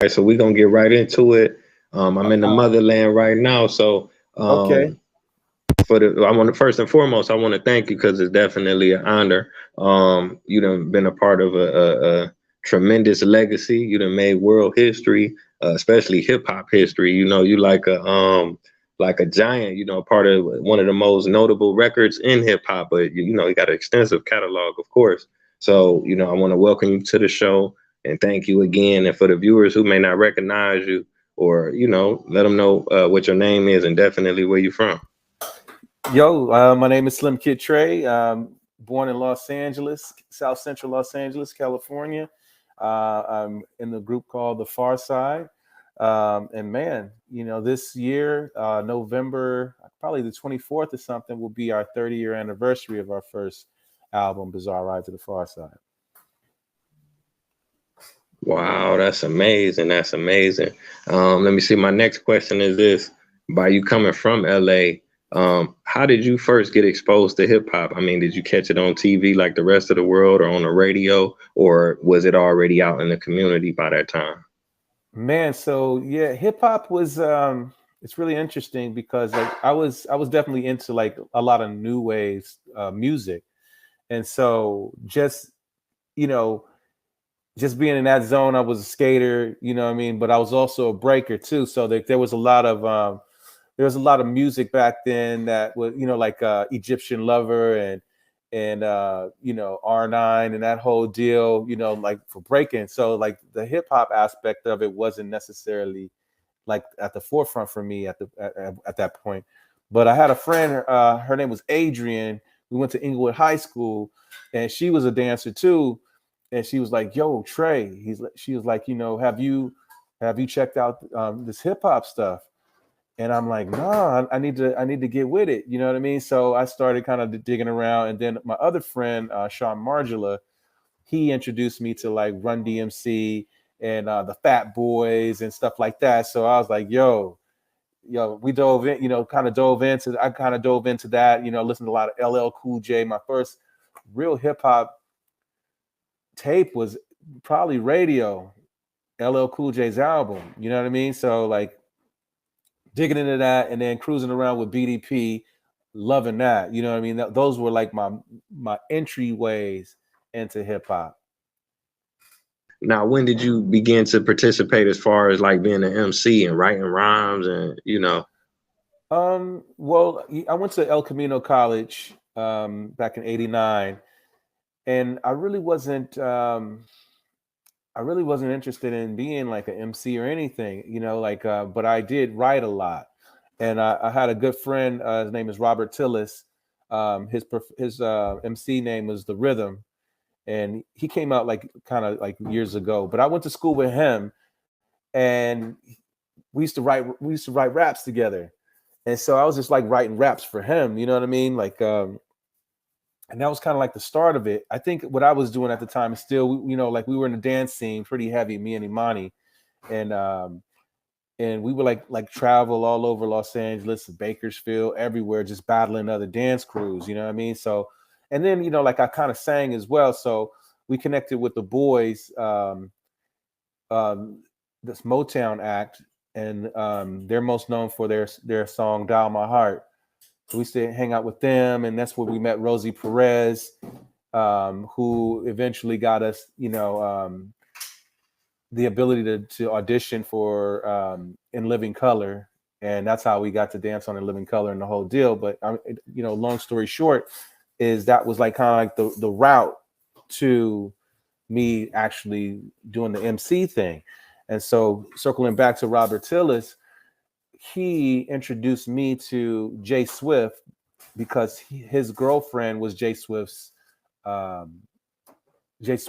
So we're gonna get right into it. I'm in the Uh, motherland right now, so okay. I want to first and foremost, I want to thank you because it's definitely an honor. You done been a part of a tremendous legacy. You done made world history, especially hip hop history. You know, you like a giant. You know, part of one of the most notable records in hip hop. But you know, you got an extensive catalog, of course. So you know, I want to welcome you to the show and thank you again. And for the viewers who may not recognize you, or you know, let them know what your name is and definitely where you're from. Yo, my name is SlimKid Trey. Born in Los Angeles, South Central Los Angeles, California. I'm in the group called The Far Side. And man, this year, November, probably the 24th or something, will be our 30-year anniversary of our first album, Bizarre Ride to the Far Side. Wow, that's amazing. That's amazing. Let me see. My next question is this: by you coming from LA, how did you first get exposed to hip hop? I mean, did you catch it on TV like the rest of the world, or on the radio, or was it already out in the community by that time? Man, so yeah, hip hop was it's really interesting because like I was definitely into like a lot of new waves music. And so you know, just being in that zone, I was a skater, you know what I mean, but I was also a breaker too. So there was a lot of there was a lot of music back then that was, like Egyptian Lover and R9 and that whole deal, like for breaking. So like the hip hop aspect of it wasn't necessarily like at the forefront for me at that point. But I had a friend, her name was Adrian. We went to Inglewood High School, and she was a dancer too. And she was like, "Yo, Trey," she was like, have you checked out this hip hop stuff?" And I'm like, "Nah, I need to get with it." You know what I mean? So I started kind of digging around, and then my other friend, Sean Margula, he introduced me to like Run DMC and the Fat Boys and stuff like that. So I was like, we dove in, I kind of dove into that, listened to a lot of LL Cool J. My first real hip hop tape was probably Radio, LL Cool J's album. You know what I mean? So like digging into that and then cruising around with BDP, loving that. You know what I mean? Those were like my entryways into hip hop. Now, when did you begin to participate as far as like being an MC and writing rhymes and you know? Well, I went to El Camino College back in '89, and I really wasn't interested in being like an MC or anything, like but I did write a lot. And I had a good friend, his name is Robert Tillis. His MC name was The Rhythm, and he came out like kind of like years ago. But I went to school with him, and we used to write raps together. And so I was just like writing raps for him, you know what I mean? Like and that was kind of like the start of it. I think what I was doing at the time is still, like we were in the dance scene pretty heavy, me and Imani, and we would like travel all over Los Angeles, Bakersfield, everywhere, just battling other dance crews. You know what I mean? So, and then like I kind of sang as well, so we connected with the boys, um, this Motown act, and they're most known for their song "Dial My Heart." So we used to hang out with them, and that's where we met Rosie Perez, who eventually got us, the ability to audition for In Living Color, and that's how we got to dance on In Living Color and the whole deal. But long story short, is that was like kind of like the route to me actually doing the MC thing. And so circling back to Robert Tillis, he introduced me to Jay Swift because his girlfriend was Jay Swift's um, his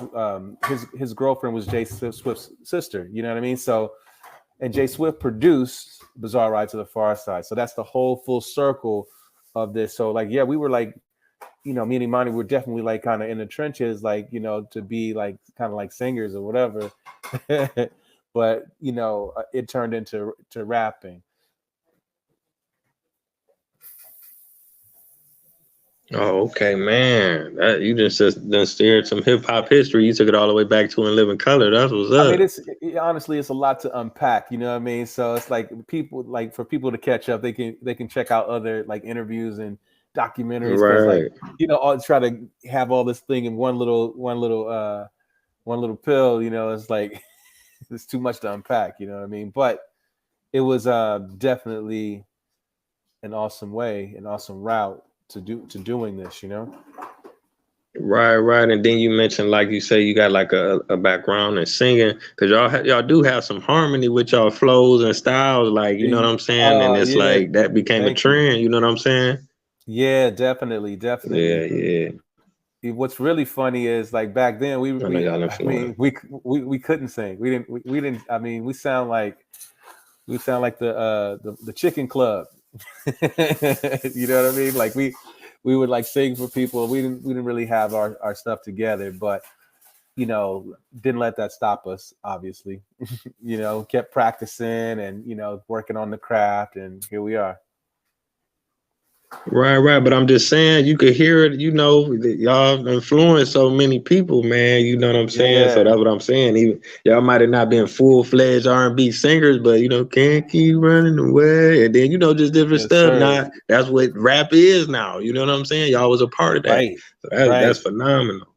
girlfriend was Jay Swift's sister. You know what I mean? So, and Jay Swift produced Bizarre Ride to the Far Side. So that's the whole full circle of this. So like, yeah, we were like, me and Imani were definitely like kind of in the trenches, like, to be like kind of like singers or whatever. But it turned into rapping. Oh, okay, man. That, you just done steered some hip hop history. You took it all the way back to In Living Color. That's what's I mean, up. honestly, it's a lot to unpack. You know what I mean? So it's like for people to catch up, they can check out other like interviews and documentaries because like Right. I'll try to have all this thing in one little pill. It's like it's too much to unpack. You know what I mean? But it was definitely an awesome route to doing this. Right, right. And then you mentioned, like you say, you got like a background in singing, because y'all do have some harmony with y'all flows and styles, like, you know what I'm saying? And it's Yeah, like that became a thank you. trend, you know what I'm saying? Yeah, definitely, Yeah, definitely. yeah. What's really funny is like back then I know y'all I mean influenced. we couldn't sing. We didn't. I mean, we sound like the Chicken Club. You know what I mean? Like we would like sing for people. We didn't really have our stuff together, but didn't let that stop us. Obviously, kept practicing and working on the craft, and here we are. Right, right. But I'm just saying, you could hear it, that y'all influence so many people, man. You know what I'm saying? So Yeah. that's what I'm saying. Even y'all might have not been full-fledged R&B singers, but can't keep running away. And then, just different Yes, stuff. sir. Now that's what rap is now. You know what I'm saying? Y'all was a part of that. Right. So that's Right. phenomenal.